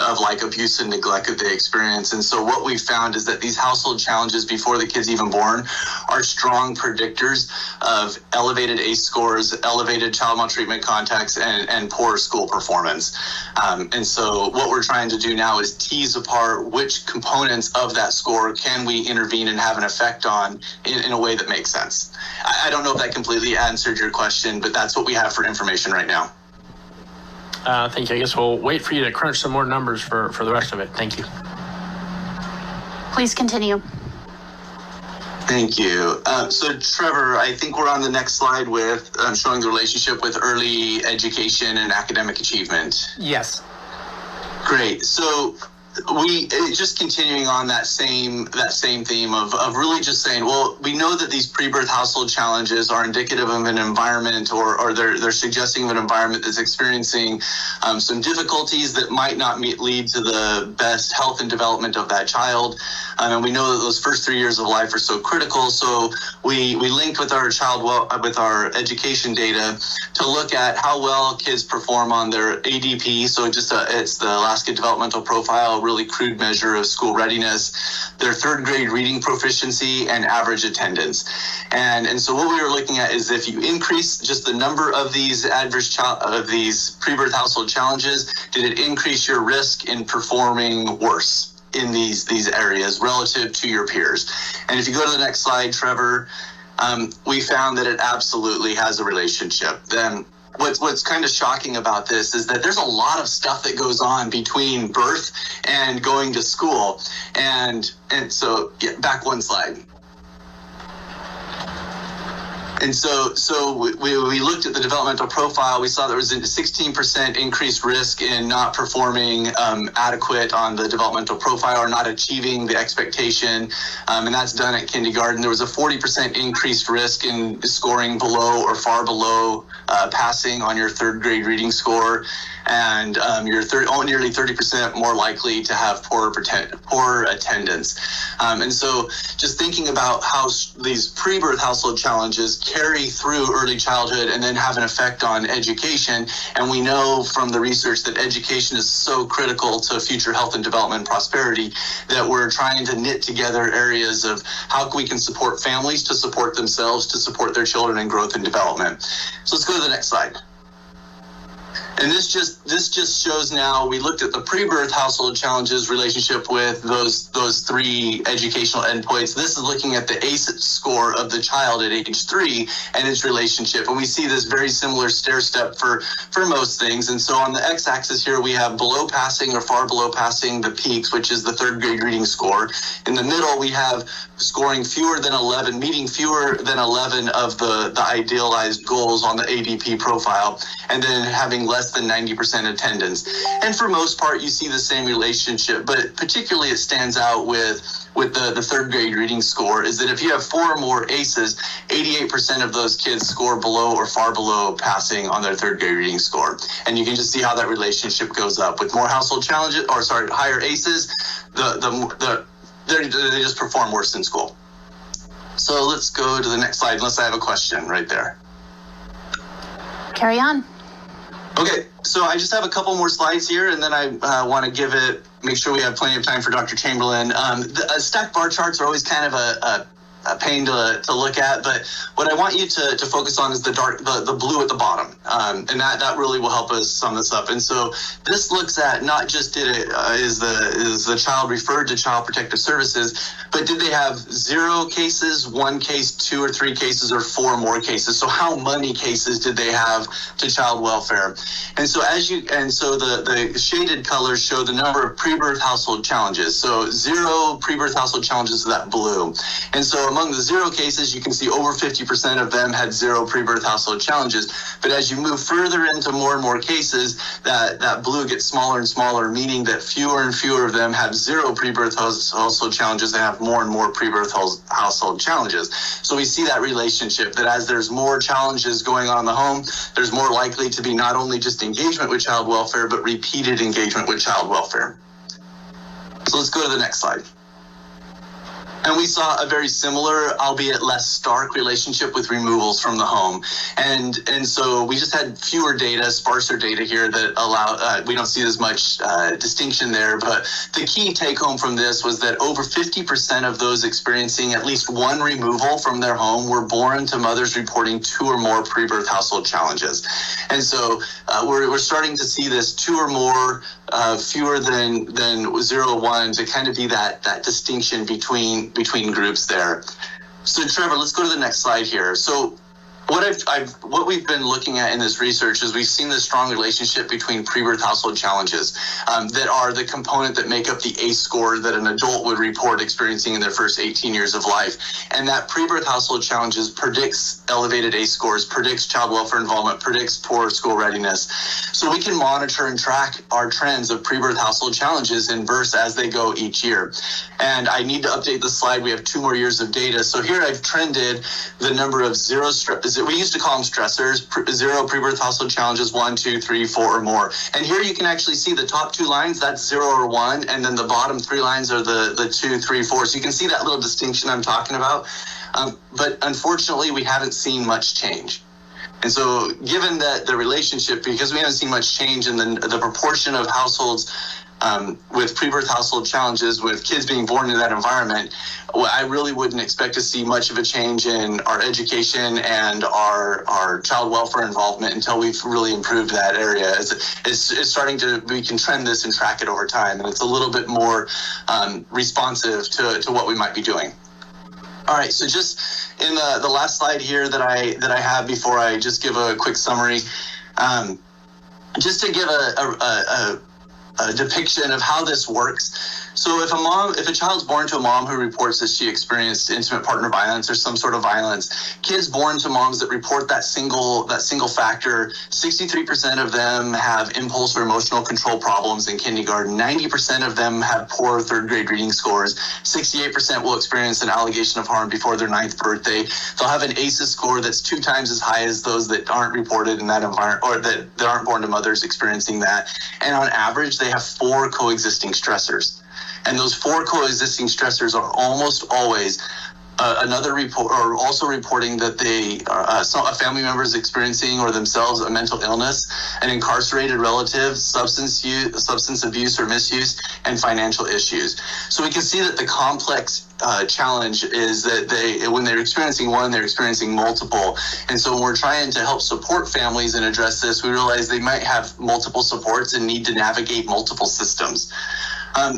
[SPEAKER 4] of like abuse and neglect that they experience. And so what we found is that these household challenges before the kid's even born are strong predictors of elevated ACE scores, elevated child maltreatment contacts, and poor school performance. And so what we're trying to do now is tease apart which components of that score can we intervene and have an effect on in a way that makes sense. I don't know if that completely answered your question, but that's what we have for information right now.
[SPEAKER 3] Thank you. I guess we'll wait for you to crunch some more numbers for the rest of it. Thank you.
[SPEAKER 1] Please continue.
[SPEAKER 4] Thank you. So Trevor, I think we're on the next slide with showing the relationship with early education and academic achievement.
[SPEAKER 2] Yes.
[SPEAKER 4] Great. So we just continuing on that same theme of really just saying, well, we know that these pre-birth household challenges are indicative of an environment or they're suggesting of an environment that's experiencing some difficulties that might not lead to the best health and development of that child. And we know that those first 3 years of life are so critical. So we linked with our with our education data to look at how well kids perform on their ADP. So it's the Alaska Developmental Profile, really crude measure of school readiness, their third grade reading proficiency, and average attendance. And so what we were looking at is if you increase just the number of these these pre-birth household challenges, did it increase your risk in performing worse in these areas relative to your peers? And if you go to the next slide, Trevor, we found that it absolutely has a relationship. Then what's kind of shocking about this is that there's a lot of stuff that goes on between birth and going to school. And so back one slide. And so we looked at the developmental profile. We saw there was a 16% increased risk in not performing adequate on the developmental profile or not achieving the expectation. And that's done at kindergarten. There was a 40% increased risk in scoring below or far below passing on your third grade reading score. And you're nearly 30% more likely to have poor attendance. And so just thinking about how these pre-birth household challenges carry through early childhood and then have an effect on education. And we know from the research that education is so critical to future health and development and prosperity that we're trying to knit together areas of how we can support families to support themselves, to support their children in growth and development. So let's go to the next slide. And this just shows now, we looked at the pre-birth household challenges relationship with those three educational endpoints. This is looking at the ACE score of the child at age 3 and its relationship. And we see this very similar stair step for most things. And so on the x-axis here, we have below passing or far below passing the peaks, which is the third grade reading score. In the middle, we have scoring fewer than 11, meeting fewer than 11 of the idealized goals on the ADP profile, and then having less than 90% attendance. And for most part, you see the same relationship, but particularly it stands out with the third grade reading score is that if you have 4 or more ACEs, 88% of those kids score below or far below passing on their third grade reading score. And you can just see how that relationship goes up. With more household challenges, higher ACEs, they just perform worse in school. So let's go to the next slide, unless I have a question right there.
[SPEAKER 1] Carry on.
[SPEAKER 4] Okay, so I just have a couple more slides here, and then I want to make sure we have plenty of time for Dr. Chamberlain. Stacked bar charts are always kind of a pain to look at, but what I want you to focus on is the blue at the bottom, and that really will help us sum this up. And so this looks at not just is the child referred to Child Protective Services, but did they have 0 cases, 1 case, 2 or 3 cases, or 4 or more cases? So how many cases did they have to child welfare? And so the shaded colors show the number of pre-birth household challenges. So 0 pre-birth household challenges is that blue. And so among the 0 cases, you can see over 50% of them had 0 pre-birth household challenges. But as you move further into more and more cases, that blue gets smaller and smaller, meaning that fewer and fewer of them have 0 pre-birth household challenges and have more and more pre-birth household challenges. So we see that relationship, that as there's more challenges going on in the home, there's more likely to be not only just engagement with child welfare, but repeated engagement with child welfare. So let's go to the next slide. And we saw a very similar, albeit less stark, relationship with removals from the home. And so we just had fewer data, sparser data here that allow, we don't see as much distinction there, but the key take home from this was that over 50% of those experiencing at least 1 removal from their home were born to mothers reporting 2 or more pre-birth household challenges. And so we're starting to see this 2 or more, fewer than 0 1 to kind of be that distinction between groups there. So Trevor, let's go to the next slide here. So what we've been looking at in this research is we've seen this strong relationship between pre-birth household challenges that are the component that make up the ACE score that an adult would report experiencing in their first 18 years of life. And that pre-birth household challenges predicts elevated ACE scores, predicts child welfare involvement, predicts poor school readiness. So we can monitor and track our trends of pre-birth household challenges inverse as they go each year. And I need to update the slide. We have 2 more years of data. So here I've trended the number of we used to call them stressors, 0 pre-birth household challenges, 1, 2, 3, 4 or more. And here you can actually see the top 2 lines, that's 0 or 1, and then the bottom 3 lines are the 2, 3, 4. So you can see that little distinction I'm talking about. But unfortunately, we haven't seen much change. And so given that the relationship, because we haven't seen much change in the proportion of households with pre-birth household challenges, with kids being born in that environment, I really wouldn't expect to see much of a change in our education and our child welfare involvement until we've really improved that area. It's starting to, we can trend this and track it over time, and it's a little bit more responsive to what we might be doing. All right, so just in the last slide here that I have before I just give a quick summary, just to give a depiction of how this works. So if a child's born to a mom who reports that she experienced intimate partner violence or some sort of violence, kids born to moms that report that single factor, 63% of them have impulse or emotional control problems in kindergarten. 90% of them have poor 3rd grade reading scores. 68% will experience an allegation of harm before their 9th birthday. They'll have an ACEs score that's 2 times as high as those that aren't reported in that environment, or that aren't born to mothers experiencing that. And on average, they have 4 coexisting stressors. And those 4 coexisting stressors are almost always another report, or also reporting that a family member is experiencing or themselves a mental illness, an incarcerated relative, substance abuse or misuse, and financial issues. So we can see that the complex challenge is that when they're experiencing one, they're experiencing multiple. And so when we're trying to help support families and address this, we realize they might have multiple supports and need to navigate multiple systems.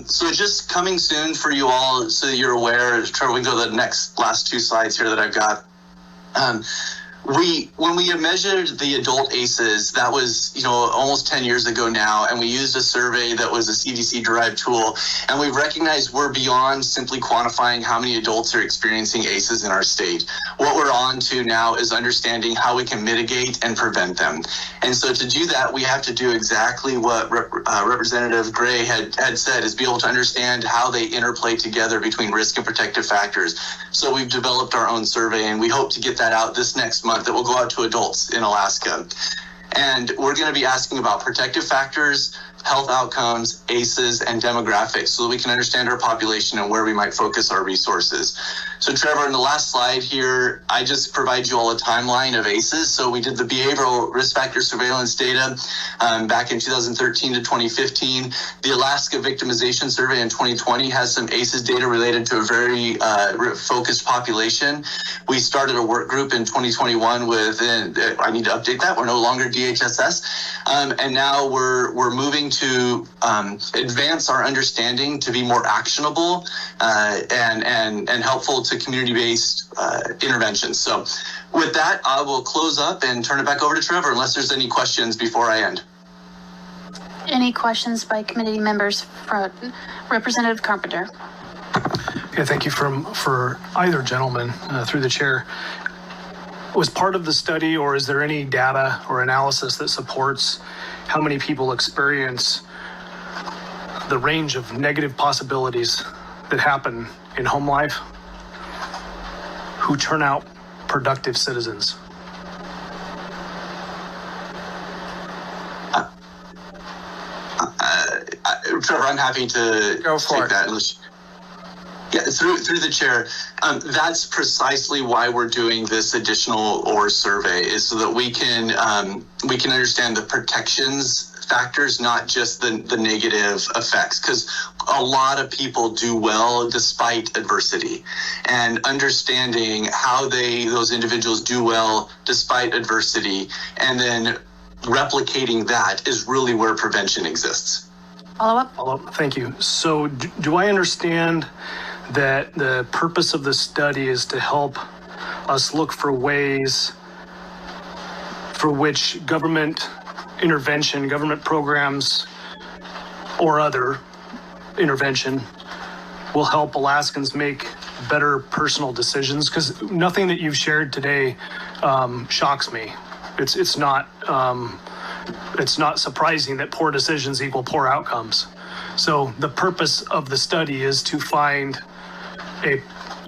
[SPEAKER 4] So just coming soon for you all, so you're aware, Trevor, we can go to the last 2 slides here that I've got. When we measured the adult ACEs, that was, almost 10 years ago now, and we used a survey that was a CDC-derived tool, and we recognized we're beyond simply quantifying how many adults are experiencing ACEs in our state. What we're on to now is understanding how we can mitigate and prevent them. And so to do that, we have to do exactly what Representative Gray had said, is be able to understand how they interplay together between risk and protective factors. So we've developed our own survey, and we hope to get that out this next month. That will go out to adults in Alaska. And we're going to be asking about protective factors, health outcomes, ACEs, and demographics so that we can understand our population and where we might focus our resources. So Trevor, in the last slide here, I just provide you all a timeline of ACEs. So we did the behavioral risk factor surveillance data back in 2013 to 2015. The Alaska victimization survey in 2020 has some ACEs data related to a very focused population. We started a work group in 2021 with, I need to update that, we're no longer DHSS. And now we're moving to advance our understanding to be more actionable and helpful to community-based interventions. So with that, I will close up and turn it back over to Trevor unless there's any questions before I end.
[SPEAKER 1] Any questions by committee members for Representative Carpenter?
[SPEAKER 6] Yeah, thank you for either gentleman through the chair. Was part of the study, or is there any data or analysis that supports how many people experience the range of negative possibilities that happen in home life who turn out productive citizens?
[SPEAKER 4] Trevor, I'm happy to
[SPEAKER 2] Go for
[SPEAKER 4] take that. Yeah, through the chair. That's precisely why we're doing this additional OR survey, is so that we can understand the protections factors, not just the negative effects, because a lot of people do well despite adversity, and understanding how those individuals do well despite adversity and then replicating that is really where prevention exists.
[SPEAKER 1] Follow up?
[SPEAKER 6] Thank you. So do I understand that the purpose of the study is to help us look for ways for which government intervention, government programs, or other intervention will help Alaskans make better personal decisions? Because nothing that you've shared today shocks me. It's not surprising that poor decisions equal poor outcomes. So the purpose of the study is to find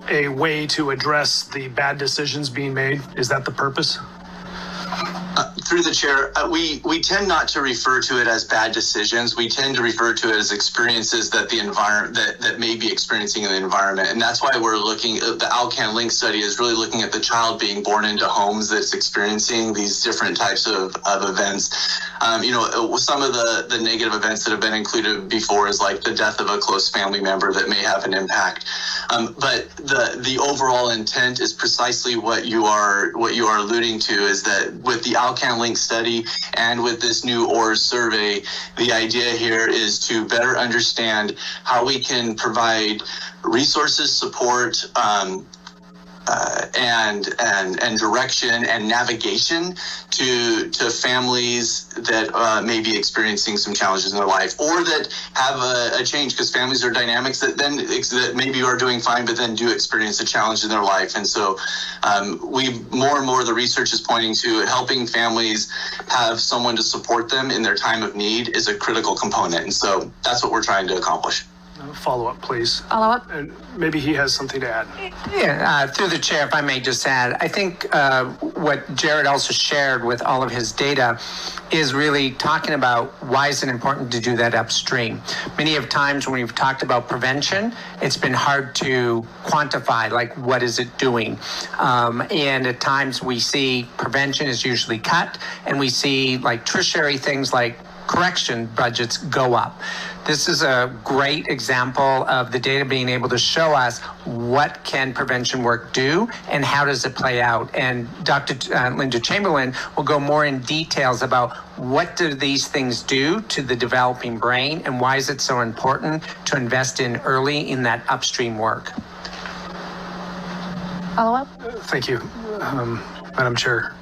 [SPEAKER 6] a way to address the bad decisions being made. Is that the purpose?
[SPEAKER 4] Through the chair, we tend not to refer to it as bad decisions. We tend to refer to it as experiences that the environment that may be experiencing in the environment, and that's why we're looking. The Alcan Link study is really looking at the child being born into homes that's experiencing these different types of events. Some of the negative events that have been included before is like the death of a close family member that may have an impact. But the overall intent is precisely what you are alluding to, is that with the Alcan Link study and with this new ORS survey, the idea here is to better understand how we can provide resources, support, and direction and navigation to families that may be experiencing some challenges in their life, or that have a change, because families are dynamics that maybe are doing fine but then do experience a challenge in their life. And so more and more the research is pointing to helping families have someone to support them in their time of need is a critical component, and so that's what we're trying to accomplish.
[SPEAKER 6] Follow up, please.
[SPEAKER 1] Follow up?
[SPEAKER 6] And maybe he has something to add.
[SPEAKER 2] Yeah, through the chair, if I may just add, I think what Jared also shared with all of his data is really talking about why is it important to do that upstream. Many of times when we've talked about prevention, it's been hard to quantify, like what is it doing? And at times we see prevention is usually cut, and we see like tertiary things like correction budgets go up. This is a great example of the data being able to show us what can prevention work do and how does it play out. And Dr. Linda Chamberlain will go more in details about what do these things do to the developing brain and why is it so important to invest in early in that upstream work.
[SPEAKER 1] Follow up?
[SPEAKER 6] Thank you, Madam Chair.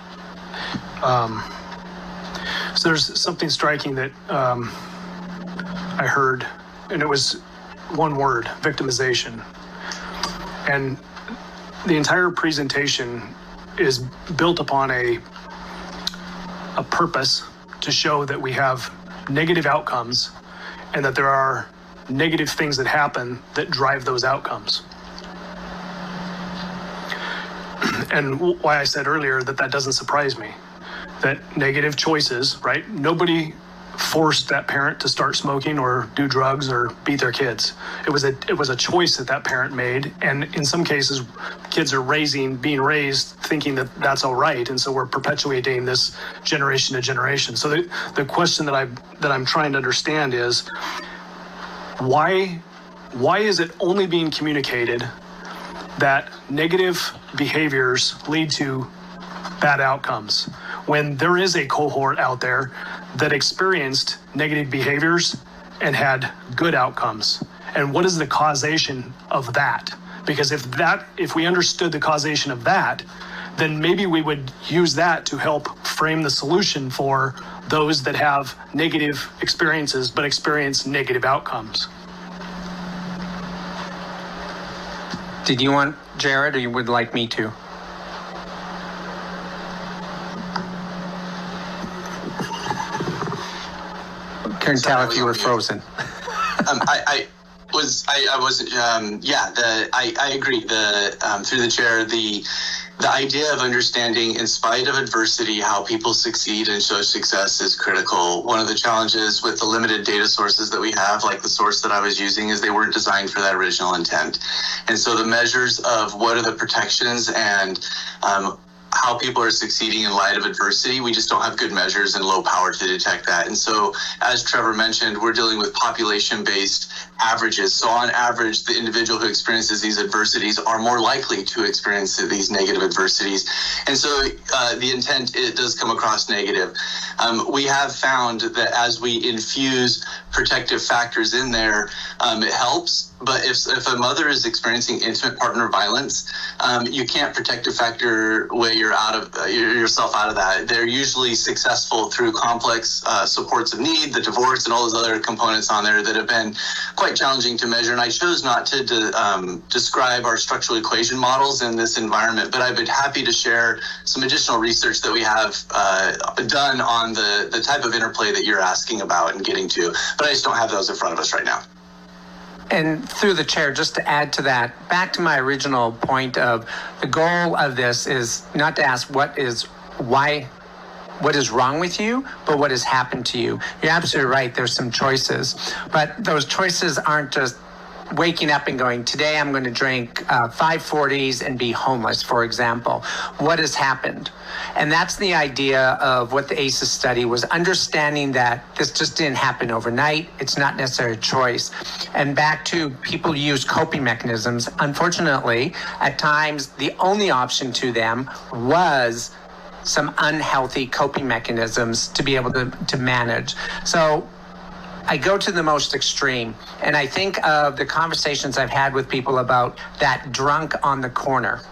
[SPEAKER 6] So there's something striking that I heard, and it was one word: victimization. And the entire presentation is built upon a purpose to show that we have negative outcomes and that there are negative things that happen that drive those outcomes. And why I said earlier that doesn't surprise me. That negative choices, right? Nobody forced that parent to start smoking or do drugs or beat their kids. It was a choice that parent made, and in some cases, kids are being raised thinking that that's all right, and so we're perpetuating this generation to generation. So the question that I'm trying to understand is why is it only being communicated that negative behaviors lead to bad outcomes when there is a cohort out there that experienced negative behaviors and had good outcomes? And what is the causation of that? Because if we understood the causation of that, then maybe we would use that to help frame the solution for those that have negative experiences but experience negative outcomes.
[SPEAKER 2] Did you want Jared, or you would like me to? Couldn't tell if you were frozen.
[SPEAKER 4] I agree. Through the chair, the idea of understanding, in spite of adversity, how people succeed and show success is critical. One of the challenges with the limited data sources that we have, like the source that I was using, is they weren't designed for that original intent. And so the measures of what are the protections and how people are succeeding in light of adversity, we just don't have good measures and low power to detect that. And so, as Trevor mentioned, we're dealing with population-based averages. So on average, the individual who experiences these adversities are more likely to experience these negative adversities. And so the intent, it does come across negative. We have found that as we infuse protective factors in there, it helps. But if a mother is experiencing intimate partner violence, you can't protective factor way yourself out of that. They're usually successful through complex supports of need, the divorce, and all those other components on there that have been quite challenging to measure. And I chose not to describe our structural equation models in this environment, but I've been happy to share some additional research that we have done on the type of interplay that you're asking about and getting to. But I just don't have those in front of us right now.
[SPEAKER 2] And through the chair, just to add to that, back to my original point of the goal of this is not to ask what is wrong with you, but what has happened to you. You're absolutely right. There's some choices, but those choices aren't just waking up and going, today I'm going to drink 5 40s and be homeless, for example. What has happened? And that's the idea of what the ACEs study was, understanding that this just didn't happen overnight. It's not necessarily a choice. And back to people use coping mechanisms. Unfortunately, at times, the only option to them was some unhealthy coping mechanisms to be able to manage. So I go to the most extreme, and I think of the conversations I've had with people about that drunk on the corner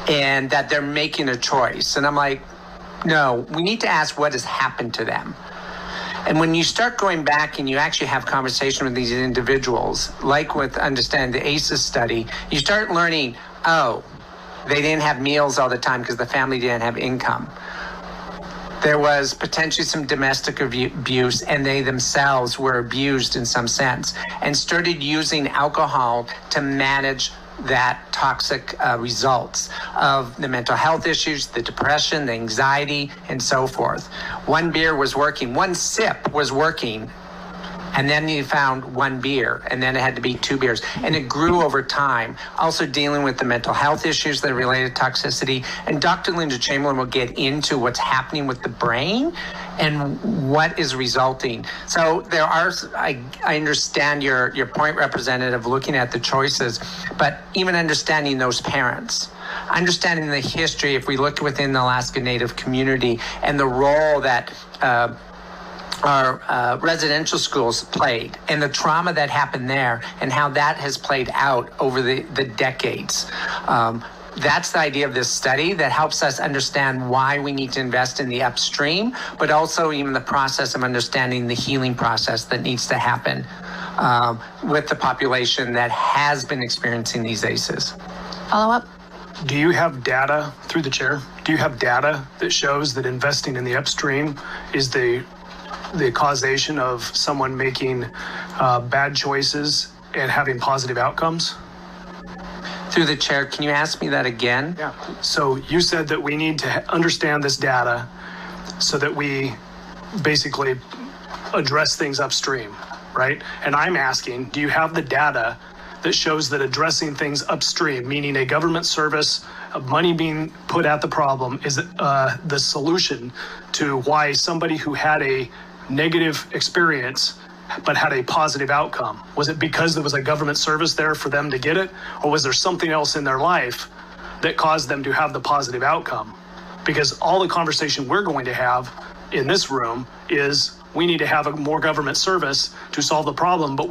[SPEAKER 2] and that they're making a choice. And I'm like, no, we need to ask what has happened to them. And when you start going back and you actually have conversation with these individuals, like with understanding the ACEs study, you start learning, oh, they didn't have meals all the time because the family didn't have income. There was potentially some domestic abuse, and they themselves were abused in some sense, and started using alcohol to manage that toxic results of the mental health issues, the depression, the anxiety, and so forth. One beer was working, one sip was working, and then you found one beer, and then it had to be 2 beers. And it grew over time, also dealing with the mental health issues that are related to toxicity. And Dr. Linda Chamberlain will get into what's happening with the brain and what is resulting. So there are, I understand your point, Representative, looking at the choices, but even understanding those parents, understanding the history, if we look within the Alaska Native community and the role that our residential schools played and the trauma that happened there and how that has played out over the decades. That's the idea of this study that helps us understand why we need to invest in the upstream, but also even the process of understanding the healing process that needs to happen with the population that has been experiencing these ACEs.
[SPEAKER 1] Follow up?
[SPEAKER 6] Do you have data, through the chair, do you have data that shows that investing in the upstream is the causation of someone making bad choices and having positive outcomes?
[SPEAKER 2] Through the chair, can you ask me that again?
[SPEAKER 6] Yeah. So you said that we need to understand this data so that we basically address things upstream, right? And I'm asking, do you have the data that shows that addressing things upstream, meaning a government service, money being put at the problem, is the solution to why somebody who had a negative experience but had a positive outcome? Was it because there was a government service there for them to get it? Or was there something else in their life that caused them to have the positive outcome? Because all the conversation we're going to have in this room is we need to have a more government service to solve the problem, but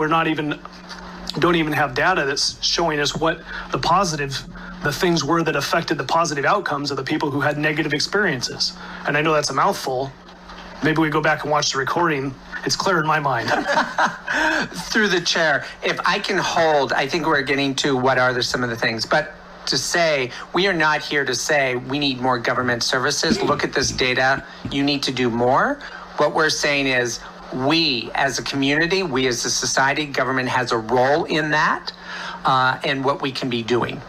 [SPEAKER 6] don't even have data that's showing us what the things were that affected the positive outcomes of the people who had negative experiences. And I know that's a mouthful. Maybe we go back and watch the recording. It's clear in my mind.
[SPEAKER 2] Through the chair, if I can hold, I think we're getting to what are some of the things, but to say, we are not here to say we need more government services. Look at this data. You need to do more. What we're saying is we as a community, we as a society, government has a role in that and what we can be doing.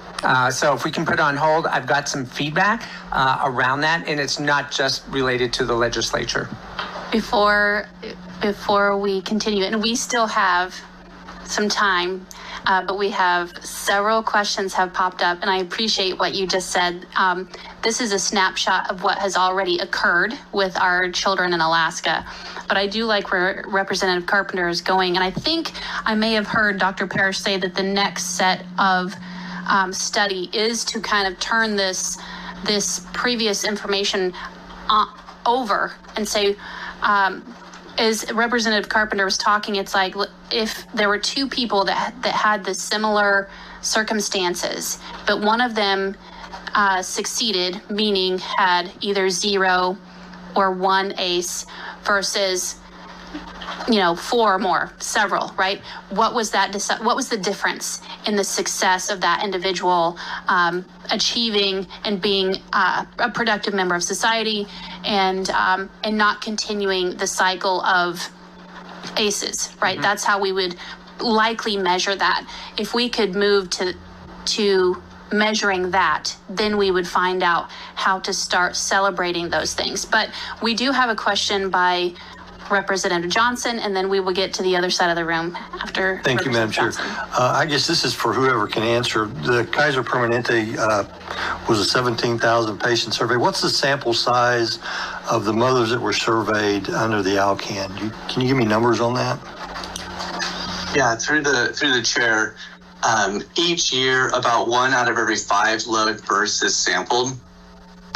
[SPEAKER 2] So if we can put on hold, I've got some feedback around that, and it's not just related to the legislature.
[SPEAKER 1] Before we continue, and we still have some time, but we have several questions have popped up, and I appreciate what you just said. This is a snapshot of what has already occurred with our children in Alaska. But I do like where Representative Carpenter is going, and I think I may have heard Dr. Parrish say that the next set of study is to kind of turn this previous information over and say, as Representative Carpenter was talking, it's like if there were two people that had the similar circumstances, but one of them succeeded, meaning had either 0 or 1 ACE versus 4 or more, several, right? What was the difference in the success of that individual achieving and being a productive member of society and not continuing the cycle of ACEs, right? Mm-hmm. That's how we would likely measure that. If we could move to measuring that, then we would find out how to start celebrating those things. But we do have a question by Representative Johnson, and then we will get to the other side of the room after.
[SPEAKER 7] Thank you, Madam Chair. I guess this is for whoever can answer. The Kaiser Permanente was a 17,000 patient survey. What's the sample size of the mothers that were surveyed under the ALCAN? Can you give me numbers on that?
[SPEAKER 4] Yeah, through the chair, each year about 1 out of every 5 live births is sampled.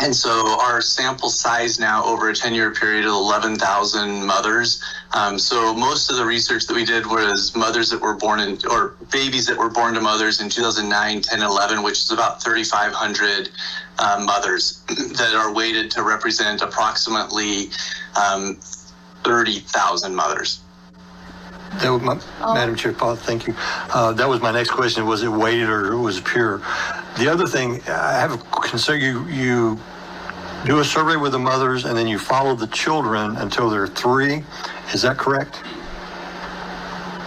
[SPEAKER 4] And so our sample size now over a 10-year period is 11,000 mothers. So most of the research that we did was mothers that were born or babies that were born to mothers in 2009, 10, 11, which is about 3,500 mothers that are weighted to represent approximately 30,000 mothers.
[SPEAKER 7] Madam Chair, thank you. That was my next question. Was it weighted or was it pure? The other thing, I have a concern. You do a survey with the mothers and then you follow the children until they're 3. Is that correct?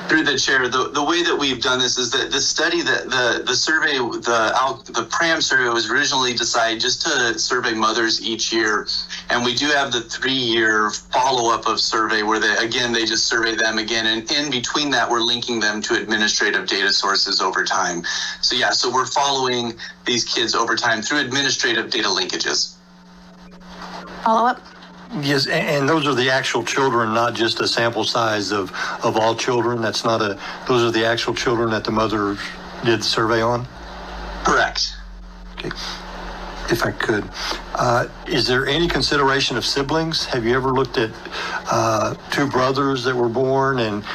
[SPEAKER 4] Through the chair, the way that we've done this is that the study, the survey, the PRAM survey was originally decided just to survey mothers each year. And we do have the 3-year follow-up of survey where they just survey them again. And in between that, we're linking them to administrative data sources over time. So we're following these kids over time through administrative data linkages.
[SPEAKER 1] Follow-up?
[SPEAKER 7] Yes, and those are the actual children, not just a sample size of all children. Those are the actual children that the mother did the survey on?
[SPEAKER 4] Correct.
[SPEAKER 7] Okay. If I could, is there any consideration of siblings? Have you ever looked at 2 brothers that were born and